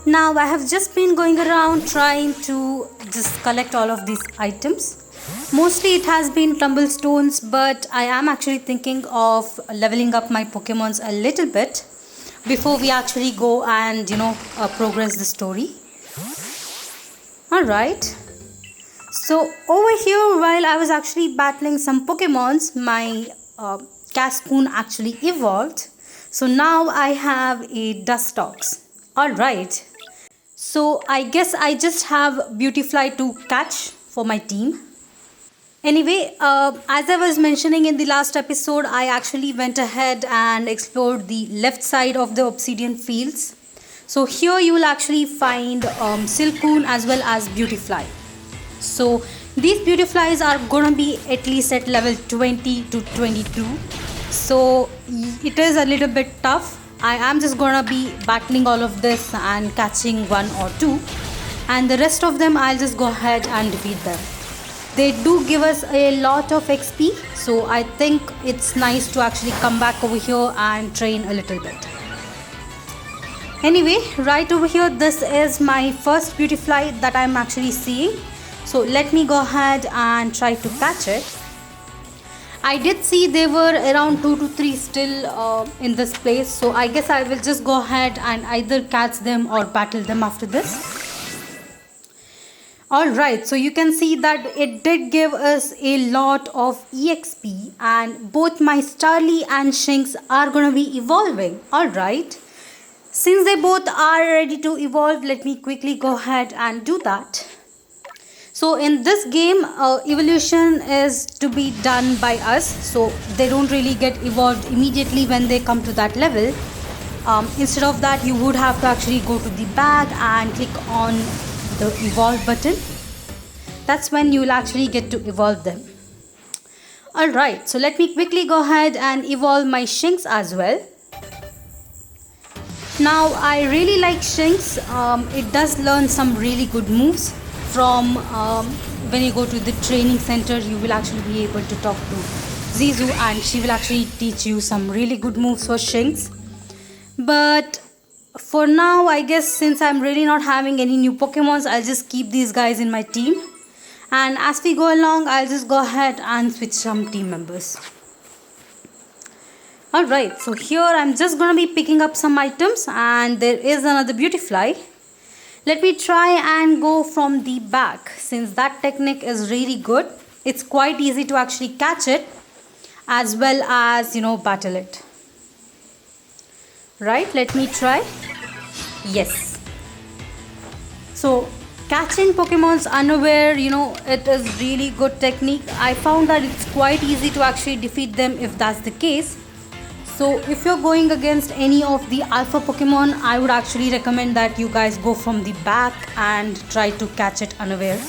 Now I have just been going around trying to just collect all of these items. Mostly it has been tumblestones, but I am actually thinking of leveling up my Pokemons a little bit before we actually go and progress the story. Alright, so over here while I was actually battling some Pokemons, my Cascoon actually evolved. So now I have a Dustox. Alright, so I guess I just have Beautifly to catch for my team. Anyway, as I was mentioning in the last episode, I actually went ahead and explored the left side of the obsidian fields. So here you will actually find Silcoon as well as Beautifly. So these Beautiflies are gonna be at least at level 20 to 22. So it is a little bit tough. I am just gonna be battling all of this and catching one or two, and the rest of them I'll just go ahead and defeat them. They do give us a lot of XP, so I think it's nice to actually come back over here and train a little bit. Anyway, right over here, this is my first Beautifly that I'm actually seeing. So let me go ahead and try to catch it. I did see there were around 2 to 3 still in this place, so I guess I will just go ahead and either catch them or battle them after this. Alright, so you can see that it did give us a lot of EXP, and both my Starly and Shinx are going to be evolving. Alright, since they both are ready to evolve, let me quickly go ahead and do that. So in this game, evolution is to be done by us, so they don't really get evolved immediately when they come to that level. Instead of that, you would have to actually go to the bag and click on the evolve button. That's when you will actually get to evolve them. Alright, so let me quickly go ahead and evolve my Shinx as well. Now I really like Shinx. It does learn some really good moves. From when you go to the training center, you will actually be able to talk to Zizu, and she will actually teach you some really good moves for Shinx. But for now, I guess since I'm really not having any new Pokemons, I'll just keep these guys in my team. And as we go along, I'll just go ahead and switch some team members. Alright, so here I'm just going to be picking up some items, and there is another Beautifly. Let me try and go from the back, since that technique is really good. It's quite easy to actually catch it as well as battle it. Right, let me try. Yes. So catching Pokemon's unaware, it is really good technique. I found that it's quite easy to actually defeat them if that's the case. So if you're going against any of the alpha Pokemon, I would actually recommend that you guys go from the back and try to catch it unaware.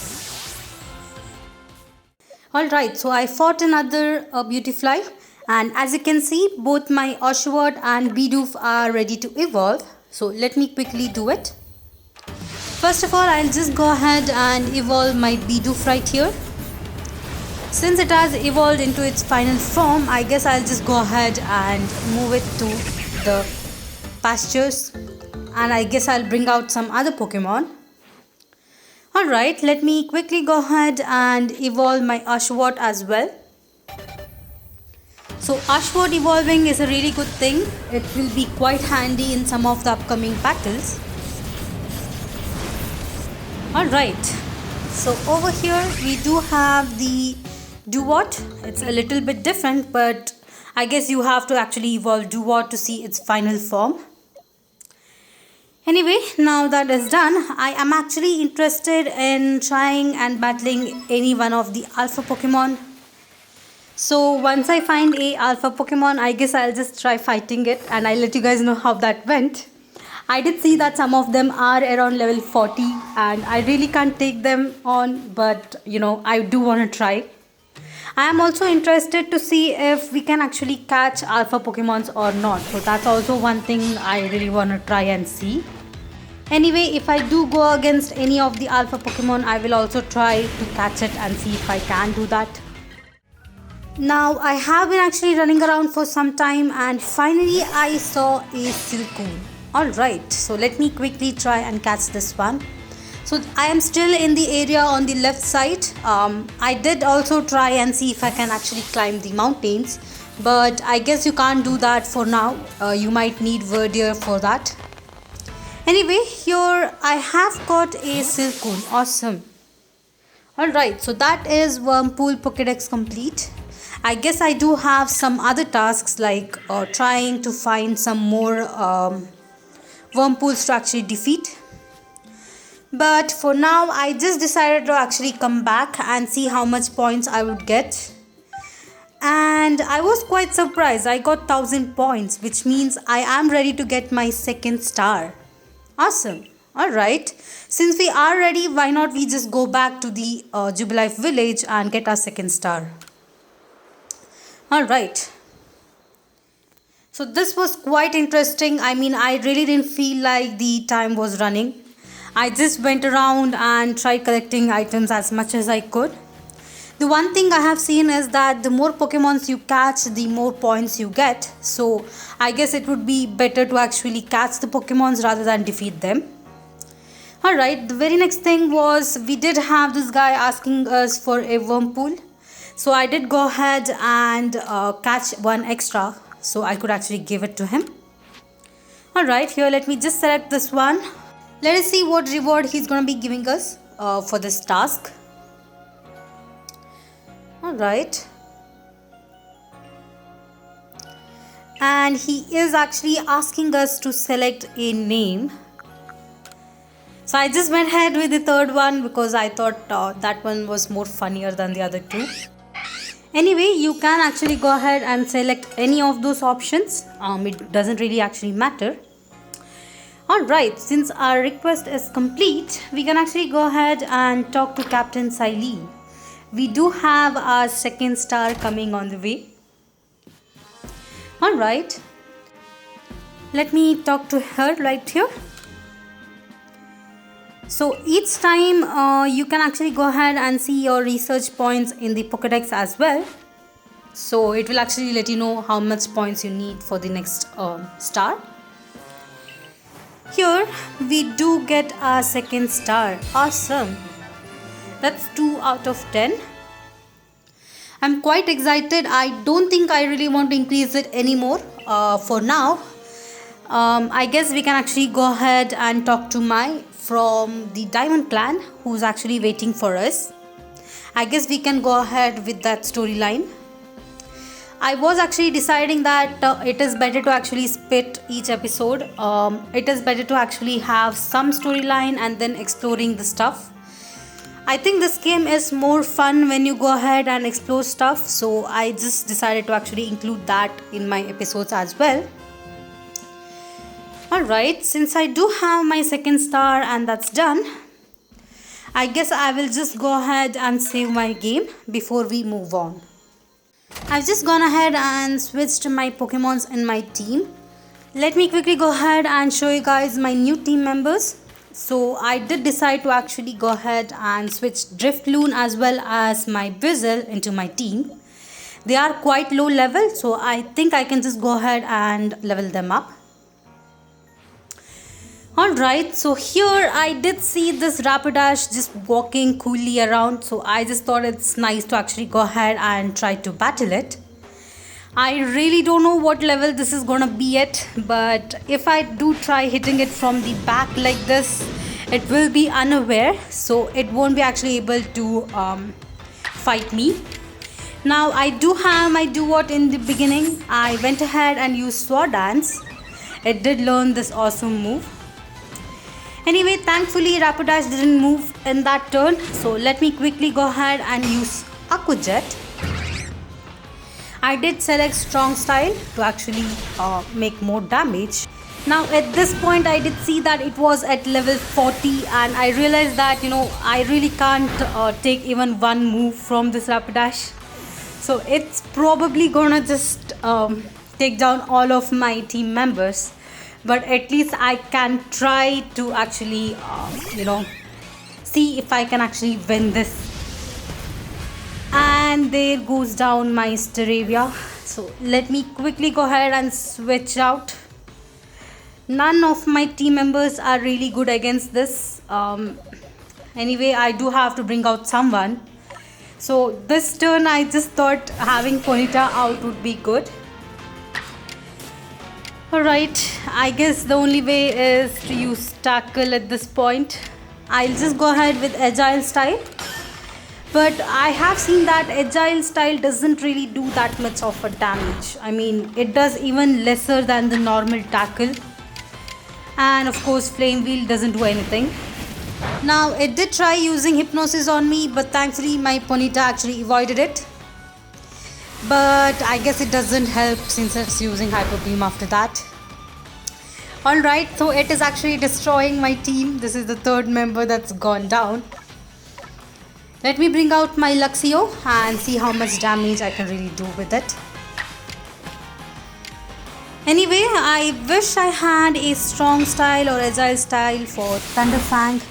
Alright, so I fought another Beautifly, and as you can see, both my Oshawott and Bidoof are ready to evolve. So let me quickly do it. First of all, I'll just go ahead and evolve my Bidoof right here. Since it has evolved into its final form, I guess I'll just go ahead and move it to the pastures, and I guess I'll bring out some other Pokemon. Alright, let me quickly go ahead and evolve my Oshawott as well. So Oshawott evolving is a really good thing. It will be quite handy in some of the upcoming battles. Alright, so over here we do have the Duwat. It's a little bit different, but I guess you have to actually evolve Duwat to see its final form. Anyway, now that is done, I am actually interested in trying and battling any one of the alpha Pokemon. So once I find a alpha Pokemon, I guess I'll just try fighting it, and I'll let you guys know how that went. I did see that some of them are around level 40, and I really can't take them on, but I do want to try. I am also interested to see if we can actually catch alpha Pokemons or not. So that's also one thing I really want to try and see. Anyway, if I do go against any of the alpha Pokemon, I will also try to catch it and see if I can do that. Now I have been actually running around for some time, and finally I saw a Silcoon. Alright, so let me quickly try and catch this one. So I am still in the area on the left side. I did also try and see if I can actually climb the mountains, but I guess you can't do that for now. You might need Verdier for that. Anyway, here I have got a Silcoon. Awesome. Alright, so that is Wormpool Pokédex complete. I guess I do have some other tasks like trying to find some more Wormpools to actually defeat. But for now, I just decided to actually come back and see how much points I would get. And I was quite surprised. I got 1000 points, which means I am ready to get my second star. Awesome. Alright. Since we are ready, why not we just go back to the Jubilife village and get our second star. Alright. So this was quite interesting. I mean, I really didn't feel like the time was running. I just went around and tried collecting items as much as I could. The one thing I have seen is that the more Pokemons you catch, the more points you get. So I guess it would be better to actually catch the Pokemons rather than defeat them. Alright, the very next thing was we did have this guy asking us for a Wormpool. So I did go ahead and catch one extra so I could actually give it to him. Alright, here let me just select this one. Let us see what reward he's going to be giving us for this task. Alright. And he is actually asking us to select a name. So I just went ahead with the third one because I thought that one was more funnier than the other two. Anyway, you can actually go ahead and select any of those options. It doesn't really actually matter. Alright, since our request is complete, we can actually go ahead and talk to Captain Silene. We do have our second star coming on the way. Alright, let me talk to her right here. So each time you can actually go ahead and see your research points in the Pokédex as well. So it will actually let you know how much points you need for the next star. Here we do get our second star. Awesome. That's 2 out of 10. I'm quite excited. I don't think I really want to increase it anymore for now. I guess we can actually go ahead and talk to Mai from the Diamond Clan who's actually waiting for us. I guess we can go ahead with that storyline. I was actually deciding that it is better to actually split each episode. It is better to actually have some storyline and then exploring the stuff. I think this game is more fun when you go ahead and explore stuff. So I just decided to actually include that in my episodes as well. Alright, since I do have my second star and that's done, I guess I will just go ahead and save my game before we move on. I've just gone ahead and switched my Pokemons in my team. Let me quickly go ahead and show you guys my new team members. So I did decide to actually go ahead and switch Driftloon as well as my Bizzle into my team. They are quite low level, so I think I can just go ahead and level them up. Alright, so here I did see this Rapidash just walking coolly around, so I just thought it's nice to actually go ahead and try to battle it. I really don't know what level this is gonna be at, but if I do try hitting it from the back like this, it will be unaware, so it won't be actually able to fight me. Now I do have my Duot in the beginning. I went ahead and used Sword Dance. It did learn this awesome move. Anyway, thankfully Rapidash didn't move in that turn, so let me quickly go ahead and use Aqua Jet. I did select Strong Style to actually make more damage. Now at this point I did see that it was at level 40 and I realized that I really can't take even one move from this Rapidash. So it's probably gonna just take down all of my team members. But at least I can try to actually, see if I can actually win this. And there goes down my Staravia. So let me quickly go ahead and switch out. None of my team members are really good against this. Anyway, I do have to bring out someone. So this turn I just thought having Ponyta out would be good. Alright, I guess the only way is to use tackle at this point. I'll just go ahead with agile style. But I have seen that agile style doesn't really do that much of a damage. I mean, it does even lesser than the normal tackle. And of course, flame wheel doesn't do anything. Now, it did try using hypnosis on me, but thankfully my Ponyta actually avoided it. But I guess it doesn't help since it's using Hyper Beam after that. Alright, so it is actually destroying my team. This is the third member that's gone down. Let me bring out my Luxio and see how much damage I can really do with it. Anyway, I wish I had a strong style or agile style for Thunderfang.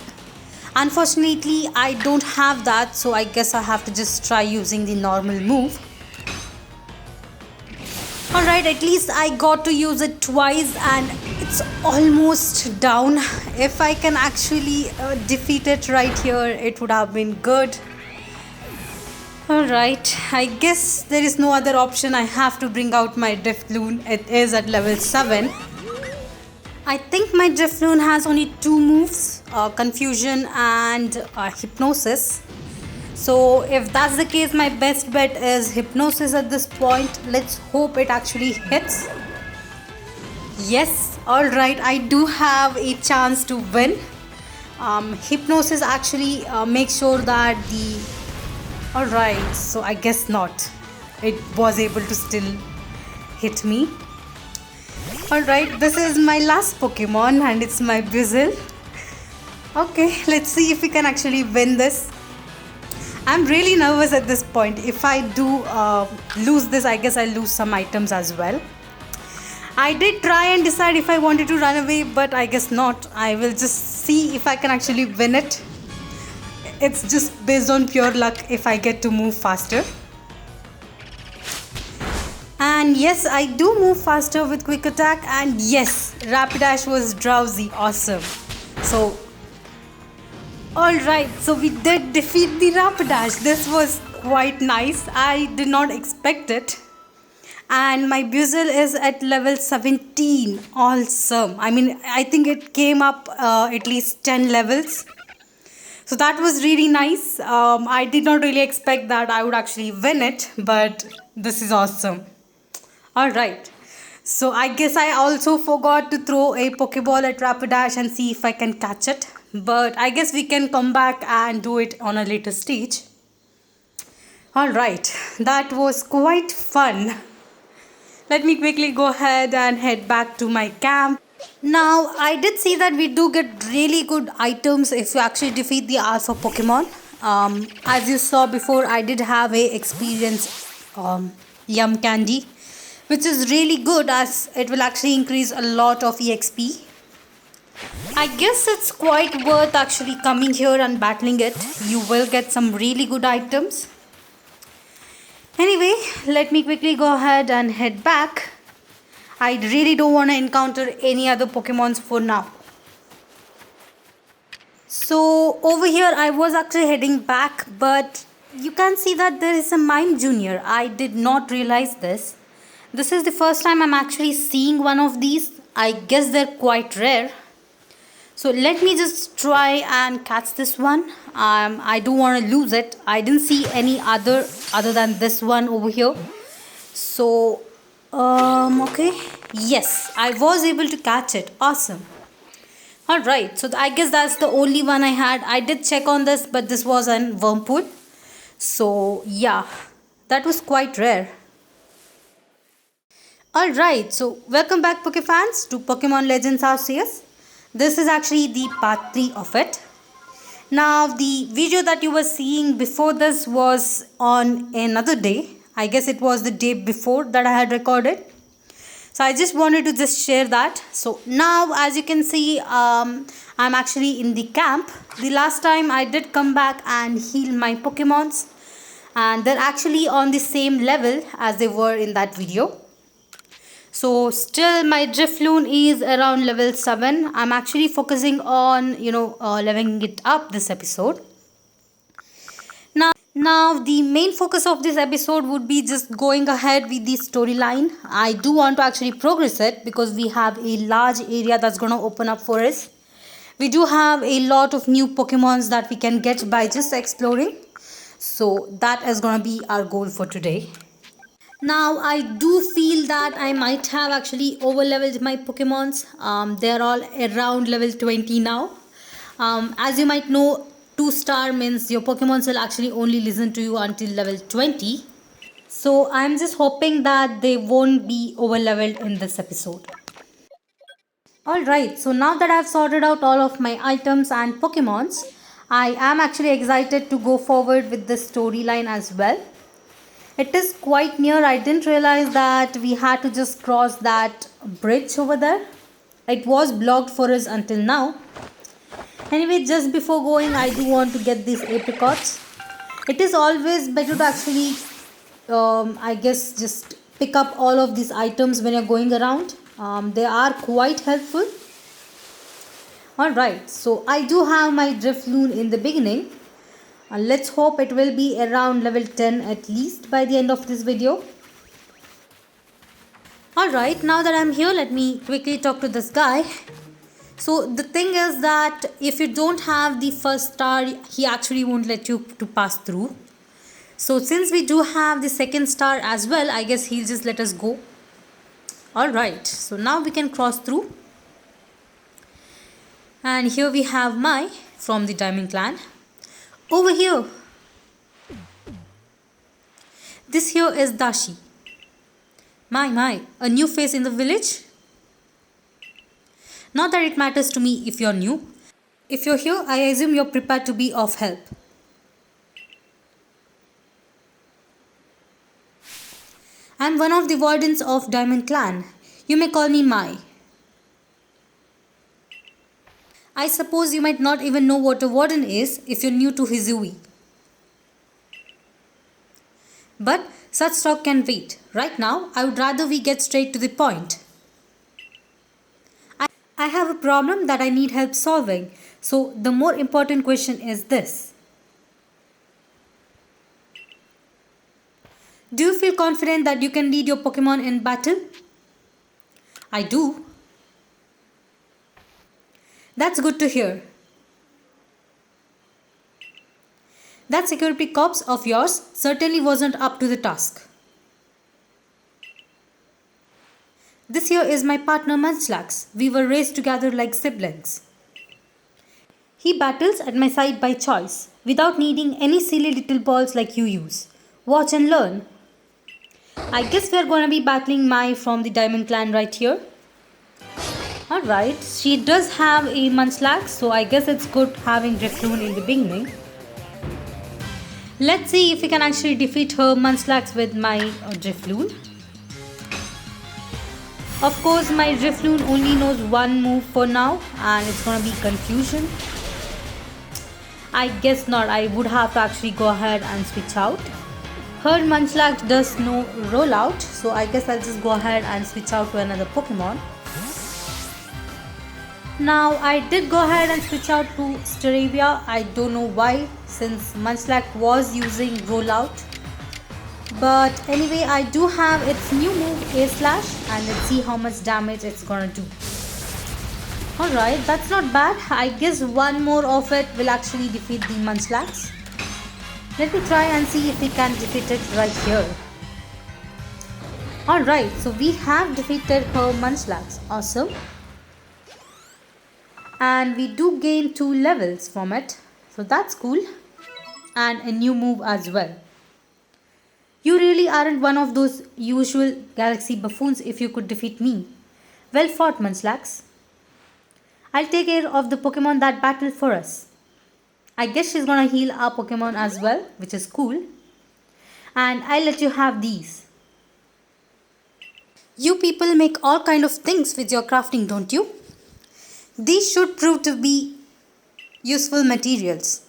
Unfortunately, I don't have that, so I guess I have to just try using the normal move. Alright, at least I got to use it twice and it's almost down. If I can actually defeat it right here, it would have been good. Alright, I guess there is no other option. I have to bring out my Drifloon. It is at level 7. I think my Drifloon has only 2 moves, Confusion and Hypnosis. So if that's the case, my best bet is Hypnosis at this point. Let's hope it actually hits. Yes, alright, I do have a chance to win. Hypnosis actually makes sure that the... Alright, so I guess not. It was able to still hit me. Alright, this is my last Pokemon and it's my Buizel. Okay, let's see if we can actually win this. I'm really nervous at this point. If I do lose this, I guess I'll lose some items as well. I did try and decide if I wanted to run away, but I guess not. I will just see if I can actually win it. It's just based on pure luck if I get to move faster. And yes, I do move faster with quick attack. And yes, Rapidash was drowsy. Awesome. So alright, so we did defeat the Rapidash. This was quite nice. I did not expect it. And my Buizel is at level 17. Awesome. I mean, I think it came up at least 10 levels. So that was really nice. I did not really expect that I would actually win it. But this is awesome. Alright. So I guess I also forgot to throw a Pokeball at Rapidash and see if I can catch it. But I guess we can come back and do it on a later stage. Alright, that was quite fun. Let me quickly go ahead and head back to my camp. Now, I did see that we do get really good items if you actually defeat the Alpha Pokemon. As you saw before, I did have a experience Yum Candy, which is really good as it will actually increase a lot of EXP. I guess it's quite worth actually coming here and battling it. You will get some really good items. Anyway, let me quickly go ahead and head back. I really don't want to encounter any other Pokemons for now. So over here I was actually heading back, but you can see that there is a Mime Junior. I did not realize this. This is the first time I'm actually seeing one of these. I guess they're quite rare. So let me just try and catch this one. I don't want to lose it. I didn't see any other than this one over here. So, okay. Yes, I was able to catch it. Awesome. Alright, so I guess that's the only one I had. I did check on this, but this was an Wormpool. So, yeah, that was quite rare. Alright, so welcome back Pokefans to Pokémon Legends Arceus. This is actually the part 3 of it. Now the video that you were seeing before this was on another day. I guess it was the day before that I had recorded. So I just wanted to just share that. So now as you can see, I'm actually in the camp. The last time I did come back and heal my Pokemons. And they're actually on the same level as they were in that video. So still my Drifloon is around level 7. I'm actually focusing on, leveling it up this episode. Now the main focus of this episode would be just going ahead with the storyline. I do want to actually progress it because we have a large area that's going to open up for us. We do have a lot of new Pokemons that we can get by just exploring. So that is going to be our goal for today. Now I do feel that I might have actually over leveled my Pokemons. They're all around level 20 now. As you might know, 2-star means your Pokemons will actually only listen to you until level 20. So I'm just hoping that they won't be over leveled in this episode. Alright, so now that I've sorted out all of my items and Pokemons, I am actually excited to go forward with the storyline as well. It is quite near. I didn't realize that we had to just cross that bridge over there. It was blocked for us until now. Anyway, just before going, I do want to get these apricots. It is always better to actually, just pick up all of these items when you're going around. They are quite helpful. Alright, so I do have my Drifloon in the beginning. Let's hope it will be around level 10 at least by the end of this video. Alright, now that I'm here, let me quickly talk to this guy. So the thing is that if you don't have the first star, he actually won't let you to pass through. So since we do have the second star as well, I guess he'll just let us go. Alright, so now we can cross through. And here we have Mai from the Diamond Clan. Over here. This here is Dashi. My, a new face in the village? Not that it matters to me if you're new. If you're here, I assume you're prepared to be of help. I'm one of the wardens of Diamond Clan. You may call me Mai. I suppose you might not even know what a warden is if you're new to Hisui. But such talk can wait. Right now, I would rather we get straight to the point. I have a problem that I need help solving. So the more important question is this. Do you feel confident that you can lead your Pokemon in battle? I do. That's good to hear. That security corps of yours certainly wasn't up to the task. This here is my partner Munchlax. We were raised together like siblings. He battles at my side by choice, without needing any silly little balls like you use. Watch and learn. I guess we are going to be battling Mai from the Diamond Clan right here. Alright, she does have a Munchlax, so I guess it's good having Drifloon in the beginning. Let's see if we can actually defeat her Munchlax with my Drifloon. Of course, my Drifloon only knows one move for now, and it's gonna be Confusion. I guess not. I would have to actually go ahead and switch out. Her Munchlax does know Rollout, so I guess I'll just go ahead and switch out to another Pokemon. Now, I did go ahead and switch out to Staravia. I don't know why, since Munchlax was using Rollout. But anyway, I do have its new move, A-Slash, and let's see how much damage it's gonna do. Alright, that's not bad. I guess one more of it will actually defeat the Munchlax. Let me try and see if we can defeat it right here. Alright, so we have defeated her Munchlax. Awesome. And we do gain 2 levels from it. So that's cool. And a new move as well. You really aren't one of those usual galaxy buffoons if you could defeat me. Well fought, Munchlax. I'll take care of the Pokemon that battled for us. I guess she's gonna heal our Pokemon as well, which is cool. And I'll let you have these. You people make all kind of things with your crafting, don't you? These should prove to be useful materials.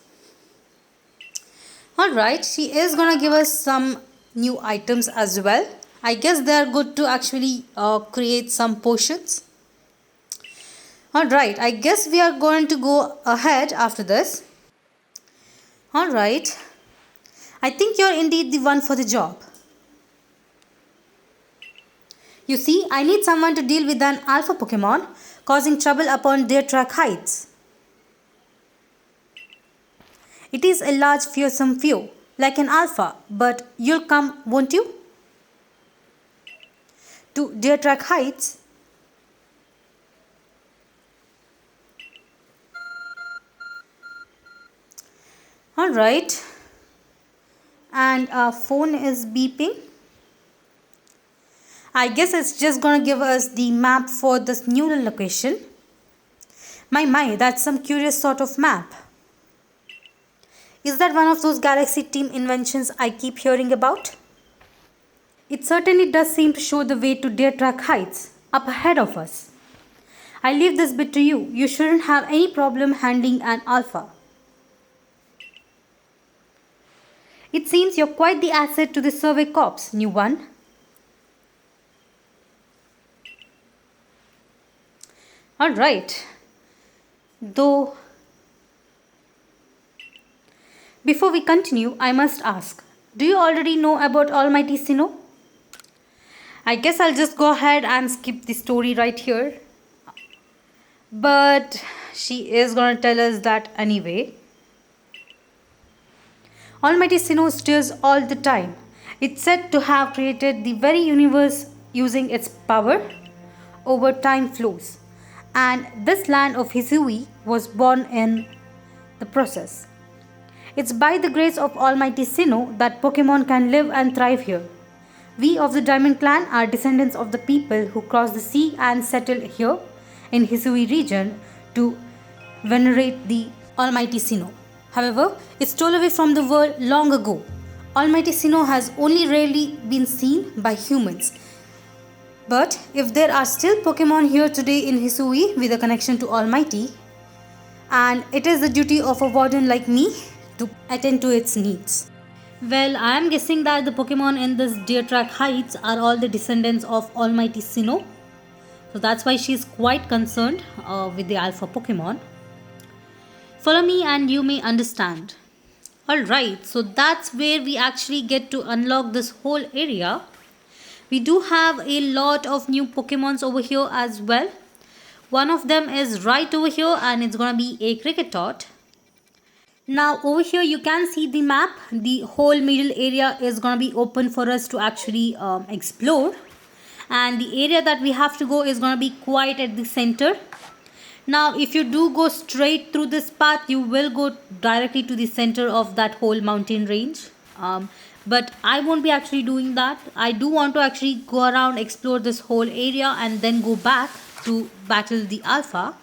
Alright, she is gonna give us some new items as well. I guess they are good to actually create some potions. Alright, I guess we are going to go ahead after this. Alright, I think you're indeed the one for the job. You see, I need someone to deal with an alpha Pokemon causing trouble upon DEERTRACK Heights. It is a large fearsome few, like an alpha, but you'll come, won't you? To DEERTRACK Heights? Alright. And our phone is beeping. I guess it's just gonna give us the map for this new location. My, that's some curious sort of map. Is that one of those Galaxy team inventions I keep hearing about? It certainly does seem to show the way to DEERTRACK Heights, up ahead of us. I leave this bit to you. You shouldn't have any problem handling an alpha. It seems you're quite the asset to the survey corps, new one. Alright. Though, before we continue, I must ask, do you already know about Almighty Sinnoh? I guess I'll just go ahead and skip the story right here. But she is gonna tell us that anyway. Almighty Sinnoh stirs all the time. It's said to have created the very universe using its power over time flows. And this land of Hisui was born in the process. It's by the grace of Almighty Sinnoh that Pokemon can live and thrive here. We of the Diamond Clan are descendants of the people who crossed the sea and settled here in Hisui region to venerate the Almighty Sinnoh. However, it stole away from the world long ago. Almighty Sinnoh has only rarely been seen by humans. But if there are still Pokemon here today in Hisui with a connection to Almighty, and it is the duty of a warden like me to attend to its needs. Well, I am guessing that the Pokemon in this DEERTRACK Heights are all the descendants of Almighty Sinnoh. So that's why she is quite concerned with the alpha Pokemon. Follow me and you may understand. Alright, so that's where we actually get to unlock this whole area. We do have a lot of new Pokemons over here as well. One of them is right over here and it's gonna be a Kricketot. Now over here you can see the map. The whole middle area is gonna be open for us to actually explore. And the area that we have to go is gonna be quite at the center. Now if you do go straight through this path, you will go directly to the center of that whole mountain range. But I won't be actually doing that. I do want to actually go around, explore this whole area and then go back to battle the alpha.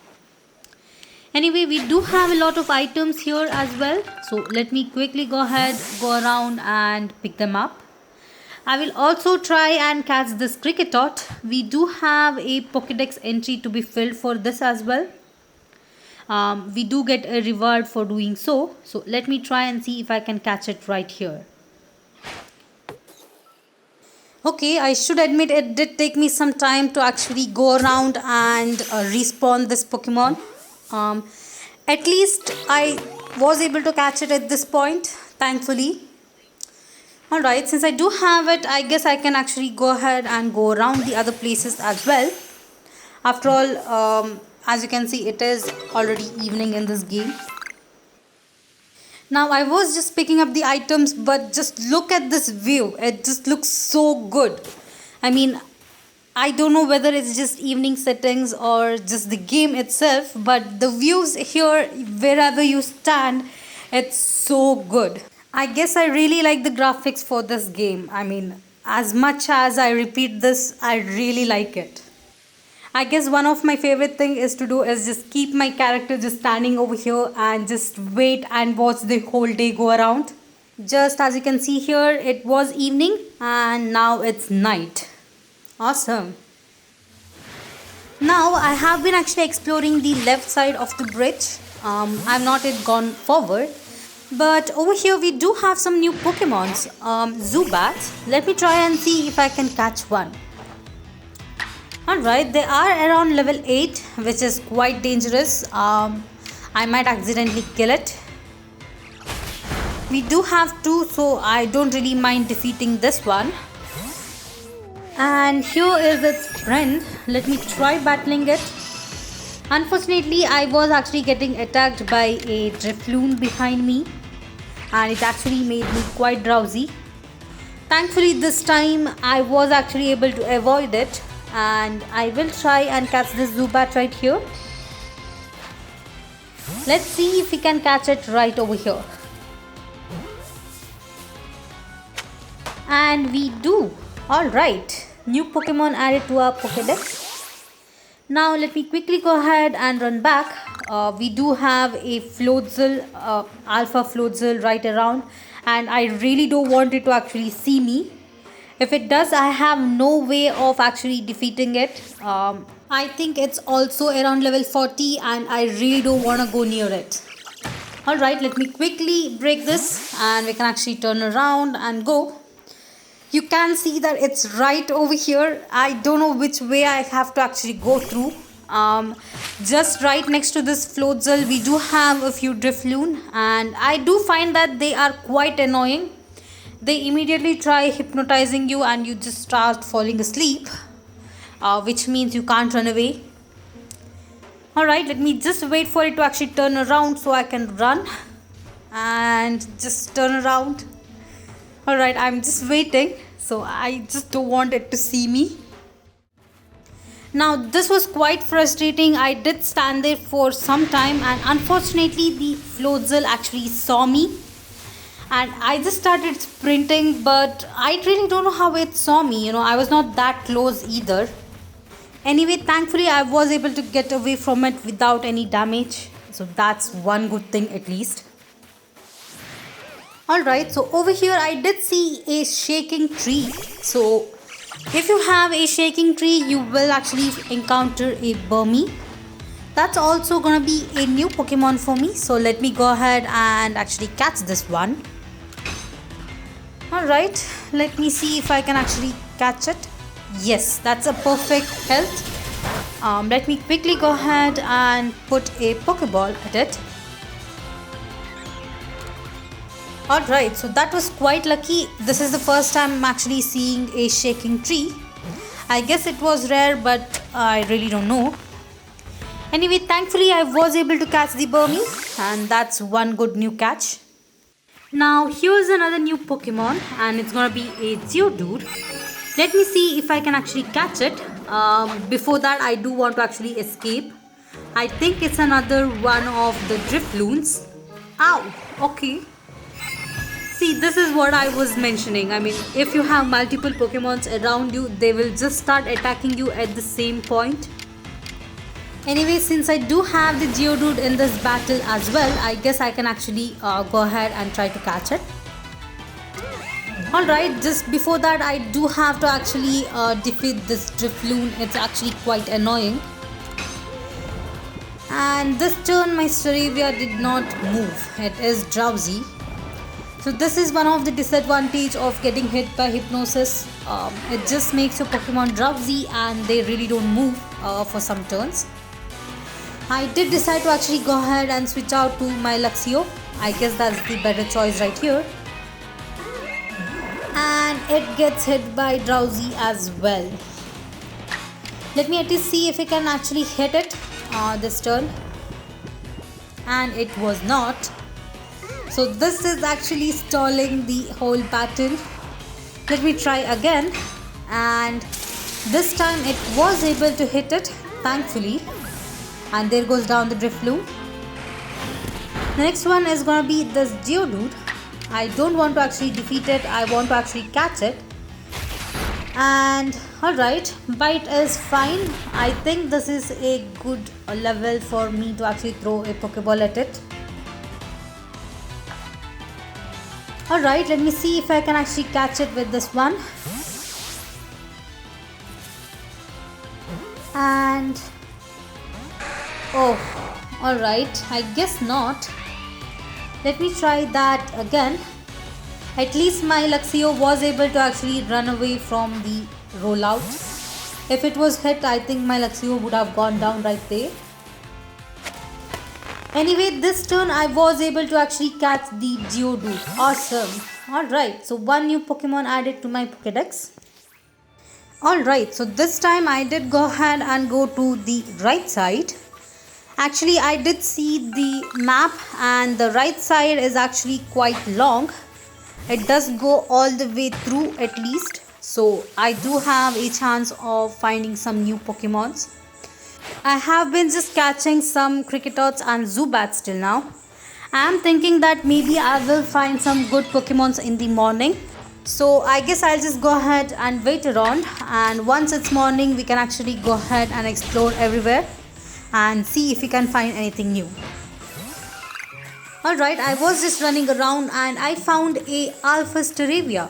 Anyway, we do have a lot of items here as well. So let me quickly go ahead, go around and pick them up. I will also try and catch this Kricketot. We do have a Pokédex entry to be filled for this as well. We do get a reward for doing so. So let me try and see if I can catch it right here. Okay, I should admit it did take me some time to actually go around and respawn this Pokemon. At least I was able to catch it at this point, thankfully. Alright, since I do have it, I guess I can actually go ahead and go around the other places as well. After all, as you can see, it is already evening in this game. Now I was just picking up the items, but just look at this view. It just looks so good. I mean, I don't know whether it's just evening settings or just the game itself, but the views here, wherever you stand, it's so good. I guess I really like the graphics for this game. I mean, as much as I repeat this, I really like it. I guess one of my favorite thing is to do is just keep my character just standing over here and just wait and watch the whole day go around. Just as you can see here, it was evening and now it's night. Awesome. Now I have been actually exploring the left side of the bridge. I've not yet gone forward. But over here we do have some new Pokemons. Zubat. Let me try and see if I can catch one. Alright, they are around level 8, which is quite dangerous. I might accidentally kill it. We do have 2, so I don't really mind defeating this one. And here is its friend. Let me try battling it. Unfortunately, I was actually getting attacked by a Drifloon behind me, and it actually made me quite drowsy. Thankfully this time I was actually able to avoid it, and I will try and catch this Zubat right here. Let's see if we can catch it right over here. And we do. Alright, new Pokemon added to our Pokédex. Now let me quickly go ahead and run back. We do have a Floatzel, Alpha Floatzel right around, and I really don't want it to actually see me. If it does, I have no way of actually defeating it. I think it's also around level 40 and I really don't want to go near it. Alright, let me quickly break this and we can actually turn around and go. You can see that it's right over here. I don't know which way I have to actually go through. Just right next to this Floatzel, we do have a few Drifloon, and I do find that they are quite annoying. They immediately try hypnotizing you and you just start falling asleep, which means you can't run away. Alright, let me just wait for it to actually turn around so I can run and just turn around. Alright, I'm just waiting, so I just don't want it to see me. Now this was quite frustrating. I did stand there for some time, and unfortunately the Floatzel actually saw me. And I just started sprinting, but I really don't know how it saw me. I was not that close either. Anyway, thankfully I was able to get away from it without any damage. So that's one good thing at least. Alright, so over here I did see a shaking tree. So if you have a shaking tree, you will actually encounter a Burmy. That's also gonna be a new Pokemon for me. So let me go ahead and actually catch this one. Alright, let me see if I can actually catch it. Yes, that's a perfect health. Let me quickly go ahead and put a Pokeball at it. Alright, so that was quite lucky. This is the first time I'm actually seeing a shaking tree. I guess it was rare, but I really don't know. Anyway, thankfully I was able to catch the Burmy, and that's one good new catch. Now here's another new Pokemon, and it's gonna be a Geodude. Let me see if I can actually catch it. Before that, I do want to actually escape. I think it's another one of the Drifloons. Ow, okay. See, this is what I was mentioning. I mean, if you have multiple Pokemons around you, they will just start attacking you at the same point. Anyway, since I do have the Geodude in this battle as well, I guess I can actually go ahead and try to catch it. Alright, just before that, I do have to actually defeat this Drifloon. It's actually quite annoying. And this turn, my Staravia did not move. It is drowsy. So this is one of the disadvantage of getting hit by hypnosis. It just makes your Pokemon drowsy and they really don't move for some turns. I did decide to actually go ahead and switch out to my Luxio. I guess that's the better choice right here. And it gets hit by drowsy as well. Let me at least see if I can actually hit it this turn. And it was not. So this is actually stalling the whole battle. Let me try again, and this time it was able to hit it, thankfully. And there goes down the Drifloon. The next one is gonna be this Geodude. I don't want to actually defeat it, I want to actually catch it. And alright, bite is fine. I think this is a good level for me to actually throw a Pokeball at it. Alright, let me see if I can actually catch it with this one. And oh, alright, I guess not. Let me try that again. At least my Luxio was able to actually run away from the rollout. If it was hit, I think my Luxio would have gone down right there. Anyway, this turn I was able to actually catch the Geodude. Awesome. Alright, so one new Pokemon added to my Pokedex. Alright, so this time I did go ahead and go to the right side. Actually, I did see the map and the right side is actually quite long. It does go all the way through at least. So I do have a chance of finding some new Pokemons. I have been just catching some Cricketots and Zubats till now. I am thinking that maybe I will find some good Pokemons in the morning. So I guess I'll just go ahead and wait around, and once it's morning we can actually go ahead and explore everywhere and see if we can find anything new. Alright, I was just running around and I found a Alpha Staravia.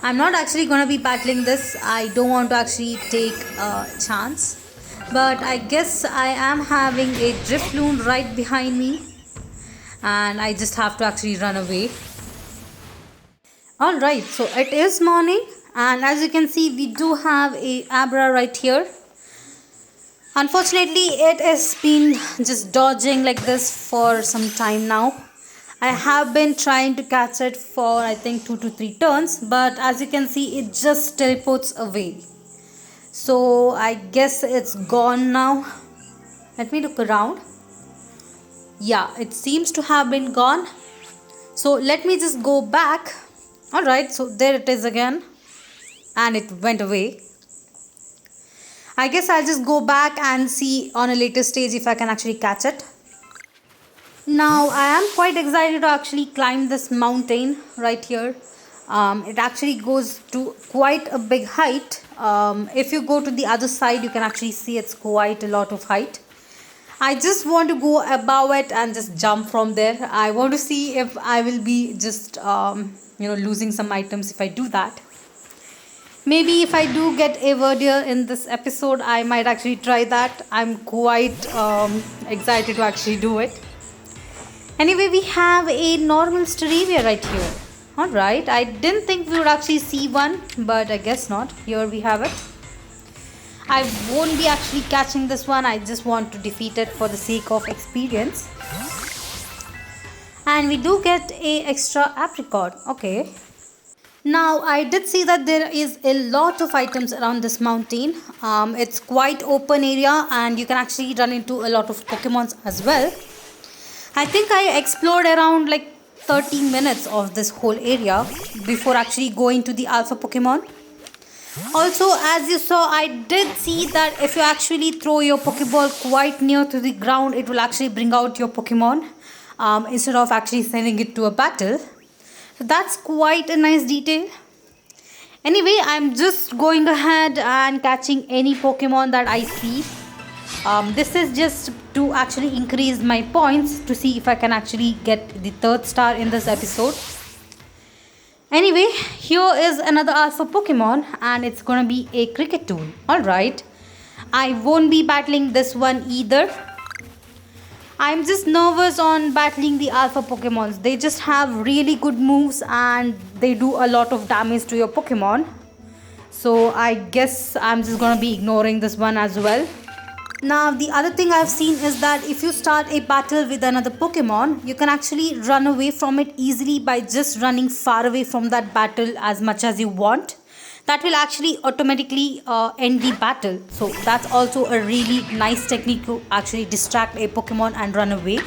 I'm not actually going to be battling this. I don't want to actually take a chance. But I guess I am having a Drifloon right behind me. And I just have to actually run away. Alright, so it is morning. And as you can see, we do have a Abra right here. Unfortunately, it has been just dodging like this for some time now. I have been trying to catch it for I think 2 to 3 turns, but as you can see, it just teleports away. So I guess it's gone now. Let me look around. Yeah, it seems to have been gone. So let me just go back. Alright, so there it is again. And it went away. I guess I'll just go back and see on a later stage if I can actually catch it. Now I am quite excited to actually climb this mountain right here. It actually goes to quite a big height. If you go to the other side, you can actually see it's quite a lot of height. I just want to go above it and just jump from there. I want to see if I will be just losing some items if I do that. Maybe if I do get a Verdier in this episode, I might actually try that. I'm quite excited to actually do it. Anyway, we have a normal Staravia right here. Alright, I didn't think we would actually see one, but I guess not. Here we have it. I won't be actually catching this one. I just want to defeat it for the sake of experience. And we do get a extra apricot. Okay. Now I did see that there is a lot of items around this mountain. It's quite open area and you can actually run into a lot of Pokemons as well. I think I explored around like 30 minutes of this whole area before actually going to the Alpha Pokemon. Also, as you saw, I did see that if you actually throw your Pokeball quite near to the ground, it will actually bring out your Pokemon instead of actually sending it to a battle. So that's quite a nice detail. Anyway, I'm just going ahead and catching any Pokemon that I see. This is just to actually increase my points to see if I can actually get the 3rd star in this episode. Anyway, here is another Alpha Pokemon and it's gonna be a Cricketoon. Alright, I won't be battling this one either. I'm just nervous on battling the Alpha Pokemons. They just have really good moves and they do a lot of damage to your Pokemon. So I guess I'm just gonna be ignoring this one as well. Now the other thing I've seen is that if you start a battle with another Pokemon, you can actually run away from it easily by just running far away from that battle as much as you want. That will actually automatically end the battle. So that's also a really nice technique to actually distract a Pokemon and run away.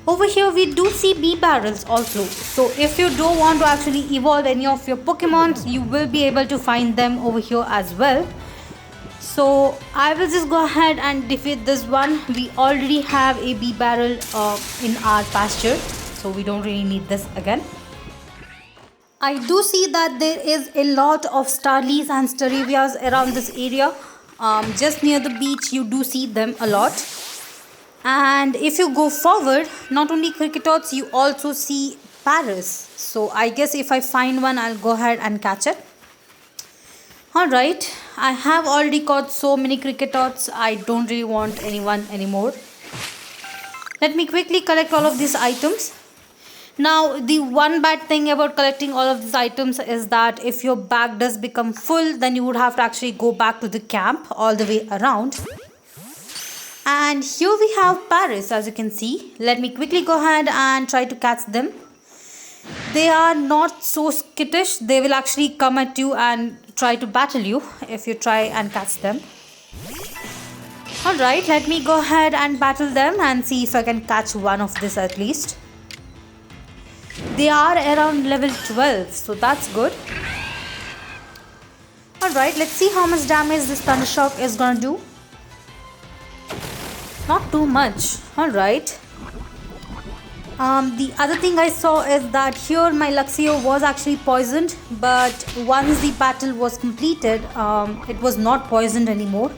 Over here we do see bee barrels also. So if you don't want to actually evolve any of your Pokemon, you will be able to find them over here as well. So I will just go ahead and defeat this one. We already have a bee barrel in our pasture, so we don't really need this again. I do see that there is a lot of Starlies and Staravias around this area. Just near the beach you do see them a lot. And if you go forward, not only Cricketots, you also see Paras. So I guess if I find one, I'll go ahead and catch it. Alright, I have already caught so many Cricketots. I don't really want anyone anymore. Let me quickly collect all of these items. Now, the one bad thing about collecting all of these items is that if your bag does become full, then you would have to actually go back to the camp all the way around. And here we have Paris, as you can see. Let me quickly go ahead and try to catch them. They are not so skittish. They will actually come at you and try to battle you if you try and catch them. Alright, let me go ahead and battle them and see if I can catch one of this at least. They are around level 12, so that's good. Alright, let's see how much damage this Thunder Shock is gonna do. Not too much. Alright. The other thing I saw is that here my Luxio was actually poisoned, but once the battle was completed, it was not poisoned anymore.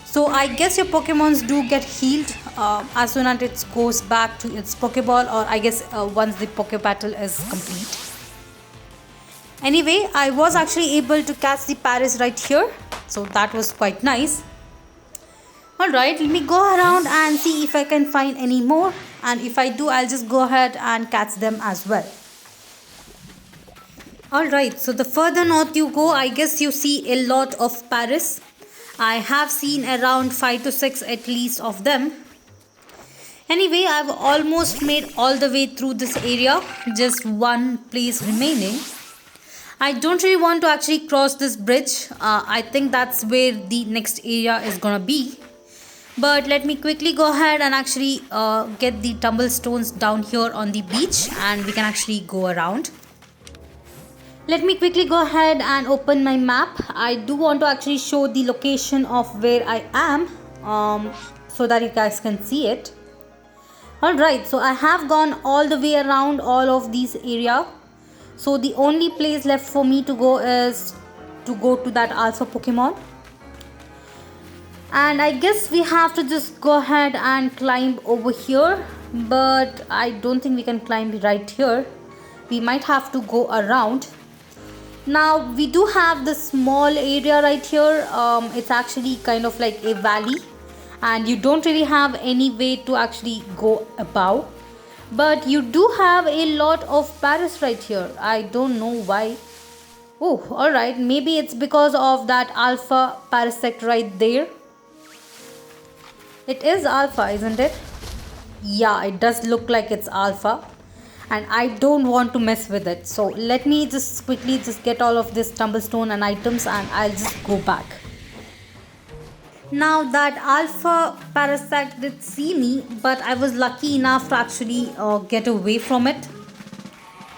So I guess your Pokemons do get healed as soon as it goes back to its Pokeball, or I guess once the Poke battle is complete. Anyway, I was actually able to catch the Paris right here, so that was quite nice. Alright, let me go around and see if I can find any more, and if I do, I'll just go ahead and catch them as well. Alright, so the further north you go, I guess you see a lot of Paris. I have seen around 5 to 6 at least of them. Anyway, I've almost made all the way through this area, just one place remaining. I don't really want to actually cross this bridge. I think that's where the next area is gonna be. But let me quickly go ahead and actually get the tumblestones down here on the beach, and we can actually go around. Let me quickly go ahead and open my map. I do want to actually show the location of where I am so that you guys can see it. Alright, so I have gone all the way around all of these area. So the only place left for me to go is to go to that Alpha Pokemon. And I guess we have to just go ahead and climb over here. But I don't think we can climb right here. We might have to go around. Now we do have this small area right here. It's actually kind of like a valley, and you don't really have any way to actually go above. But you do have a lot of Paris right here. I don't know why. Oh, alright. Maybe it's because of that Alpha Parasect right there. It is Alpha, isn't it? Yeah, it does look like it's Alpha. And I don't want to mess with it. So let me just quickly just get all of this tumblestone and items, and I'll just go back. Now that Alpha Parasect did see me, but I was lucky enough to actually get away from it.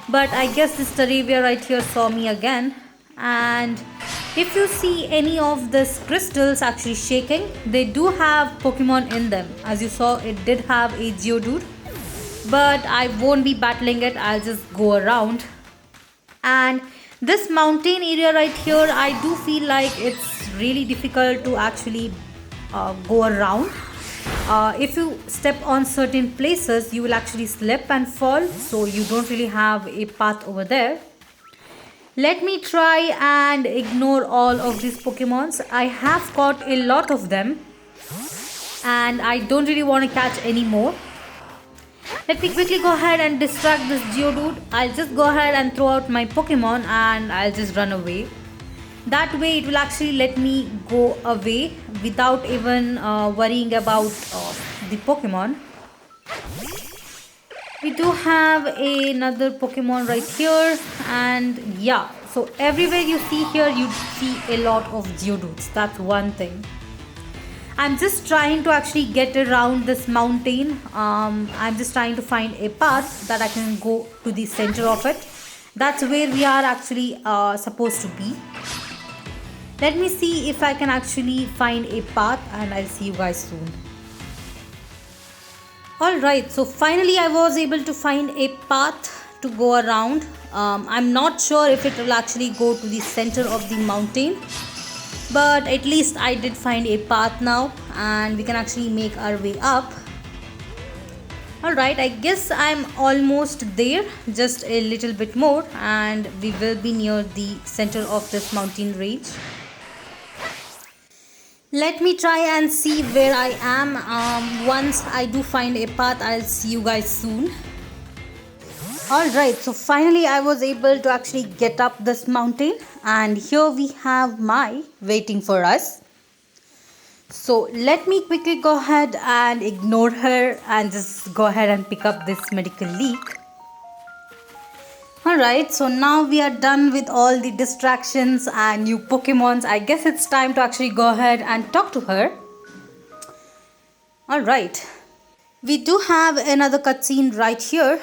But I guess this Staravia right here saw me again. And if you see any of these crystals actually shaking, they do have Pokemon in them. As you saw, it did have a Geodude. But I won't be battling it. I'll just go around. And this mountain area right here, I do feel like it's really difficult to actually go around. If you step on certain places, you will actually slip and fall, so you don't really have a path over there. Let me try and ignore all of these Pokemons. I have caught a lot of them, and I don't really want to catch any more. Let me quickly go ahead and distract this Geodude. I'll just go ahead and throw out my Pokemon, and I'll just run away. That way it will actually let me go away without even worrying about the Pokemon. We do have another Pokemon right here, and yeah, so everywhere you see here, you see a lot of Geodudes. That's one thing. I'm just trying to actually get around this mountain. I'm just trying to find a path that I can go to the center of it. That's where we are actually supposed to be. Let me see if I can actually find a path, and I'll see you guys soon. Alright, so finally I was able to find a path to go around. I'm not sure if it will actually go to the center of the mountain. But at least I did find a path now, and we can actually make our way up. Alright, I guess I'm almost there, just a little bit more, and we will be near the center of this mountain range. Let me try and see where I am. Once I do find a path, I'll see you guys soon. Alright, so finally I was able to actually get up this mountain, and here we have Mai waiting for us. So let me quickly go ahead and ignore her and just go ahead and pick up this medical leak. Alright, so now we are done with all the distractions and new Pokemons. I guess it's time to actually go ahead and talk to her. Alright, we do have another cutscene right here.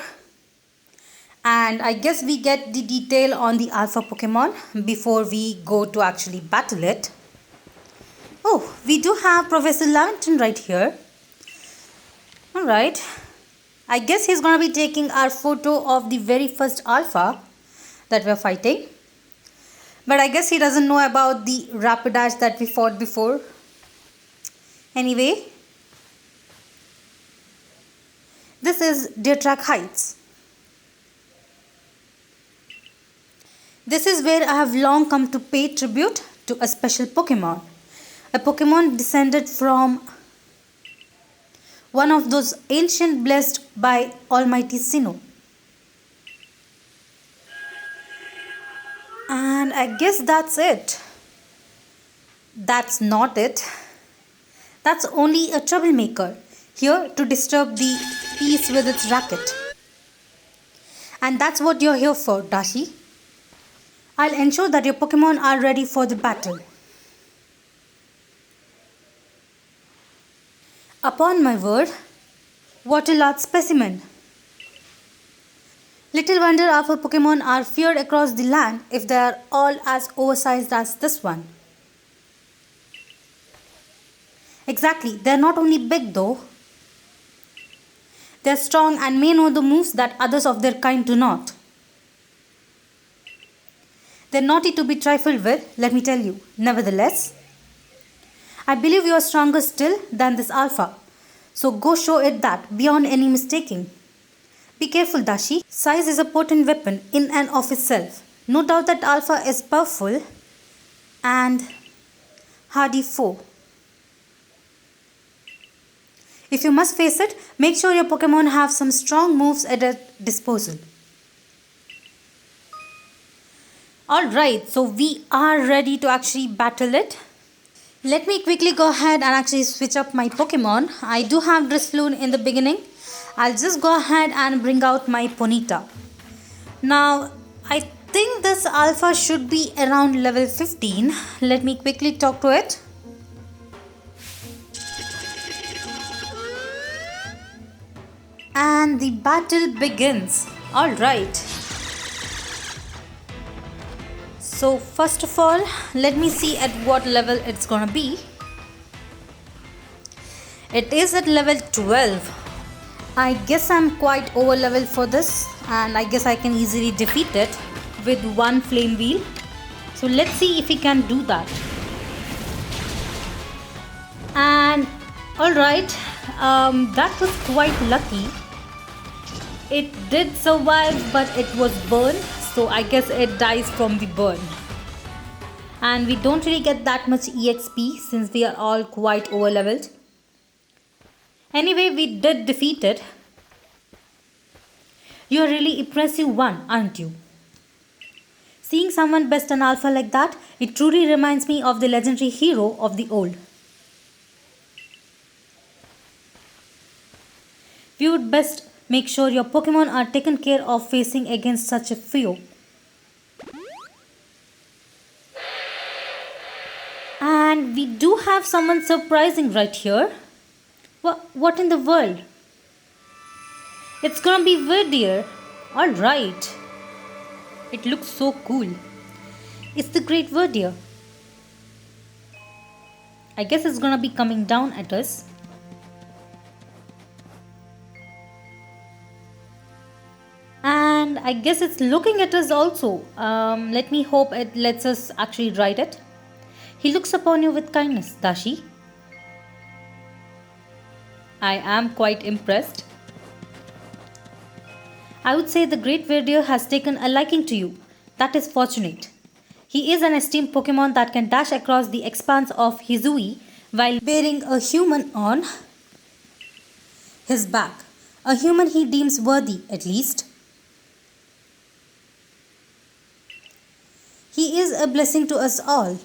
And I guess we get the detail on the alpha Pokemon before we go to actually battle it. Oh, we do have Professor Levington right here. Alright. I guess he's going to be taking our photo of the very first alpha that we're fighting. But I guess he doesn't know about the Rapidash that we fought before. Anyway. This is DEERTRACK Heights. This is where I have long come to pay tribute to a special Pokemon. A Pokemon descended from one of those ancient blessed by Almighty Sinnoh. And I guess that's it. That's not it. That's only a troublemaker, here to disturb the peace with its racket. And that's what you're here for, Dashi. I'll ensure that your Pokemon are ready for the battle. Upon my word, what a large specimen. Little wonder our Pokemon are feared across the land if they are all as oversized as this one. Exactly, they are not only big though. They are strong and may know the moves that others of their kind do not. They're naughty to be trifled with, let me tell you. Nevertheless, I believe you are stronger still than this alpha. So go show it that beyond any mistaking. Be careful, Dashi. Size is a potent weapon in and of itself. No doubt that alpha is powerful and hardy foe. If you must face it, make sure your Pokemon have some strong moves at their disposal. Alright, so we are ready to actually battle it. Let me quickly go ahead and actually switch up my Pokemon. I do have Drifloon in the beginning. I'll just go ahead and bring out my Ponyta. Now, I think this alpha should be around level 15. Let me quickly talk to it. And the battle begins. Alright. So first of all, let me see at what level it's gonna be. It is at level 12. I guess I'm quite over level for this, and I guess I can easily defeat it with one flame wheel. So let's see if we can do that. And alright, that was quite lucky. It did survive, but it was burned. So I guess it dies from the burn. And we don't really get that much EXP since we are all quite over leveled. Anyway, we did defeat it. You're a really impressive one, aren't you? Seeing someone best an alpha like that, it truly reminds me of the legendary hero of the old. We would best make sure your Pokemon are taken care of facing against such a foe. And we do have someone surprising right here. What in the world? It's gonna be Verdier. Alright. It looks so cool. It's the Great Verdier. I guess it's gonna be coming down at us. And I guess it's looking at us also. Let me hope it lets us actually ride it. He looks upon you with kindness, Dashi. I am quite impressed. I would say the Great Verdier has taken a liking to you. That is fortunate. He is an esteemed Pokemon that can dash across the expanse of Hisui while bearing a human on his back. A human he deems worthy, at least. He is a blessing to us all.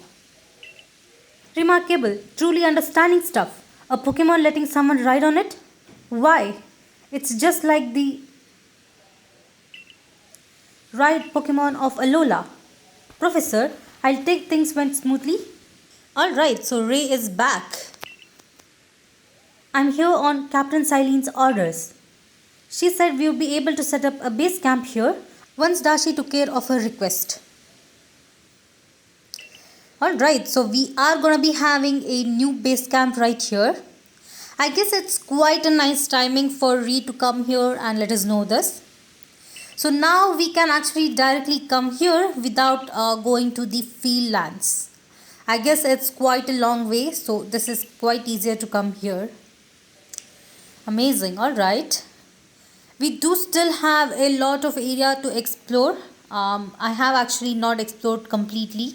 Remarkable, truly understanding stuff. A Pokemon letting someone ride on it? Why? It's just like the ride Pokemon of Alola. Professor, I'll take things went smoothly. Alright, so Ray is back. I'm here on Captain Sileen's orders. She said we would be able to set up a base camp here once Dashi took care of her request. Alright, so we are going to be having a new base camp right here. I guess it's quite a nice timing for Ree to come here and let us know this. So now we can actually directly come here without going to the field lands. I guess it's quite a long way, so this is quite easier to come here. Amazing, alright. We do still have a lot of area to explore. I have actually not explored completely.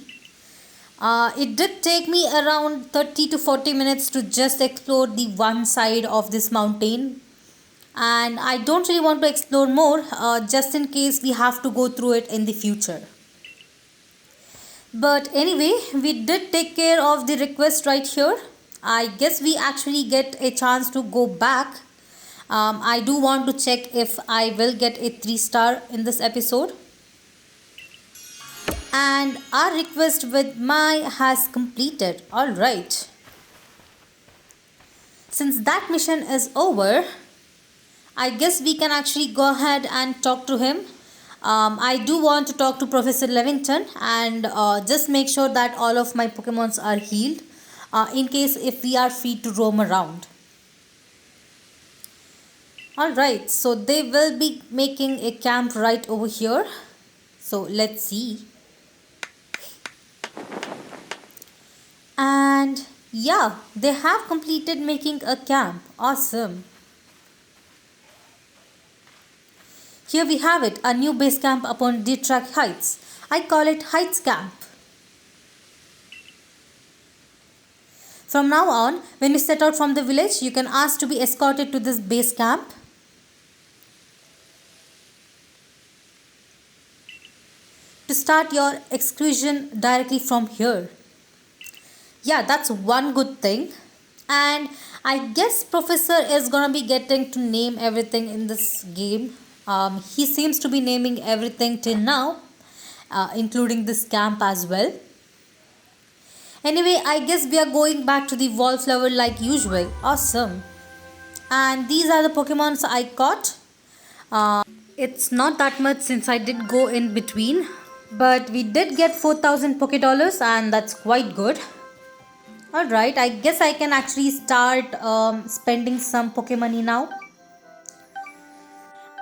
It did take me around 30 to 40 minutes to just explore the one side of this mountain. And I don't really want to explore more just in case we have to go through it in the future. But anyway, we did take care of the request right here. I guess we actually get a chance to go back. I do want to check if I will get a 3-star in this episode. And our request with Mai has completed. Alright. Since that mission is over, I guess we can actually go ahead and talk to him. I do want to talk to Professor Levington and just make sure that all of my Pokemons are healed in case if we are free to roam around. Alright, so they will be making a camp right over here. So let's see. And yeah, they have completed making a camp. Awesome. Here we have it, a new base camp upon DEERTRACK Heights. I call it Heights Camp. From now on, when you set out from the village, you can ask to be escorted to this base camp. To start your excursion directly from here. Yeah, that's one good thing. And I guess Professor is gonna be getting to name everything in this game. He seems to be naming everything till now, including this camp as well. Anyway, I guess we are going back to the wallflower like usual. Awesome. And these are the Pokemons I caught. It's not that much since I did go in between. But we did get 4,000 Poké Dollars and that's quite good. Alright, I guess I can actually start spending some Poké Money now.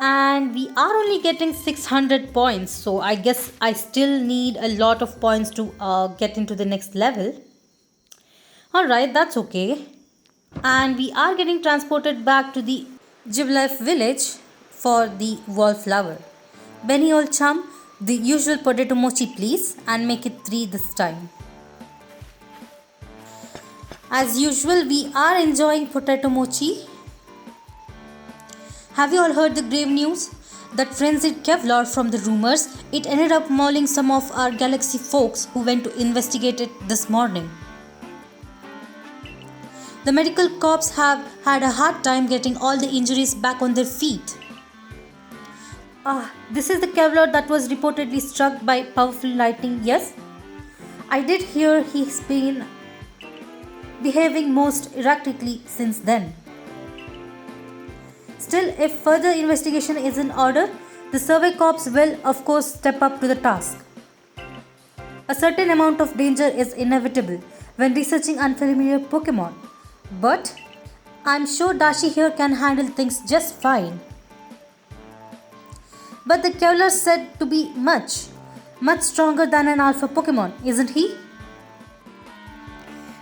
And we are only getting 600 points. So I guess I still need a lot of points to get into the next level. Alright, that's okay. And we are getting transported back to the Giblife village for the wallflower. Benny old chum, the usual potato mochi please, and make it 3 this time. As usual, we are enjoying potato mochi. Have you all heard the grave news? That frenzied Kevlar from the rumors, it ended up mauling some of our galaxy folks who went to investigate it this morning. The medical corps have had a hard time getting all the injuries back on their feet. This is the Kevlar that was reportedly struck by powerful lightning, yes? I did hear he's been behaving most erratically since then. Still, if further investigation is in order, the Survey Corps will of course step up to the task. A certain amount of danger is inevitable when researching unfamiliar Pokemon, but I'm sure Dashi here can handle things just fine. But the Kevlar is said to be much stronger than an alpha Pokemon, isn't he?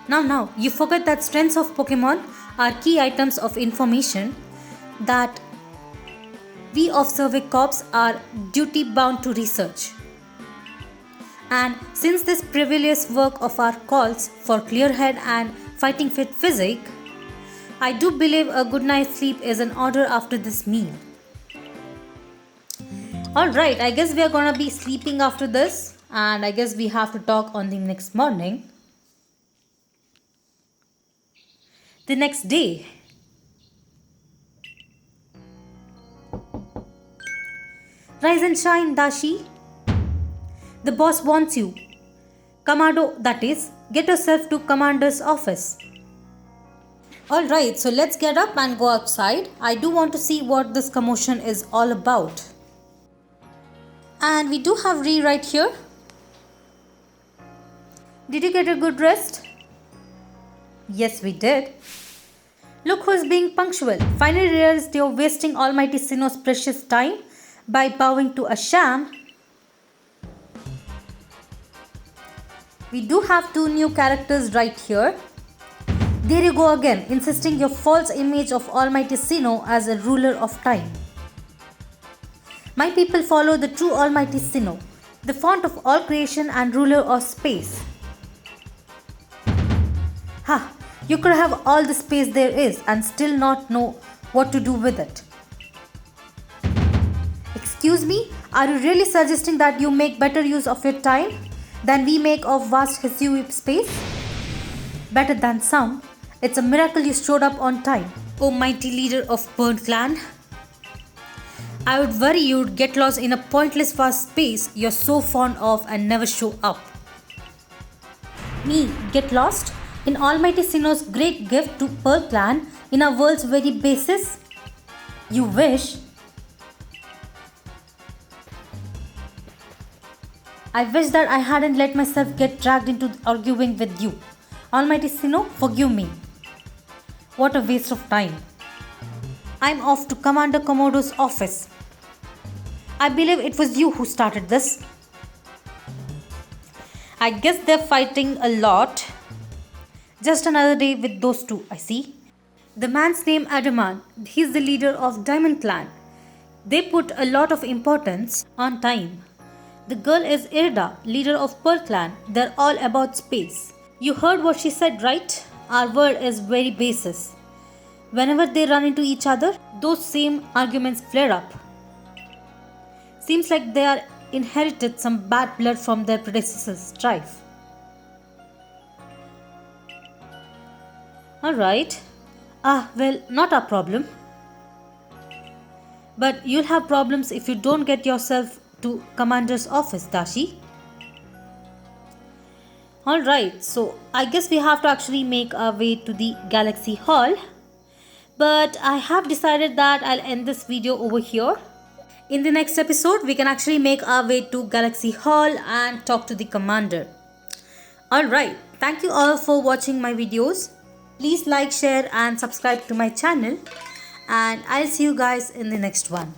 Now, you forget that strengths of Pokemon are key items of information that we of Survey Corps are duty bound to research. And since this previous work of our calls for clear head and fighting fit physique, I do believe a good night's sleep is in order after this meal. Alright, I guess we are gonna be sleeping after this, and I guess we have to talk on the next morning. The next day. Rise and shine, Dashi. The boss wants you. Commando, that is, get yourself to Commander's office. Alright, so let's get up and go outside. I do want to see what this commotion is all about. And we do have Ree right here. Did you get a good rest? Yes, we did. Look who's being punctual. Finally realized you're wasting Almighty Sinnoh's precious time by bowing to a sham. We do have 2 new characters right here. There you go again, insisting your false image of Almighty Sinnoh as a ruler of time. My people follow the true Almighty Sinnoh, the font of all creation and ruler of space. Ha! You could have all the space there is and still not know what to do with it. Excuse me, are you really suggesting that you make better use of your time than we make of vast Hisui space? Better than some. It's a miracle you showed up on time, O mighty leader of Burn Clan. I would worry you'd get lost in a pointless vast space you're so fond of and never show up. Me, get lost? In Almighty Sinnoh's great gift to Pearl Clan in our world's very basis? You wish. I wish that I hadn't let myself get dragged into arguing with you. Almighty Sinnoh, forgive me. What a waste of time. I'm off to Commander Komodo's office. I believe it was you who started this. I guess they're fighting a lot. Just another day with those two, I see. The man's name Adaman. He's the leader of Diamond Clan. They put a lot of importance on time. The girl is Irda, leader of Pearl Clan. They're all about space. You heard what she said, right? Our world is very basis. Whenever they run into each other, those same arguments flare up. Seems like they are inherited some bad blood from their predecessors' strife. Alright. Well, not a problem. But you'll have problems if you don't get yourself to Commander's office, Dashi. Alright, so I guess we have to actually make our way to the Galaxy Hall. But I have decided that I'll end this video over here. In the next episode, we can actually make our way to Galaxy Hall and talk to the Commander. Alright, thank you all for watching my videos. Please like, share and subscribe to my channel. And I'll see you guys in the next one.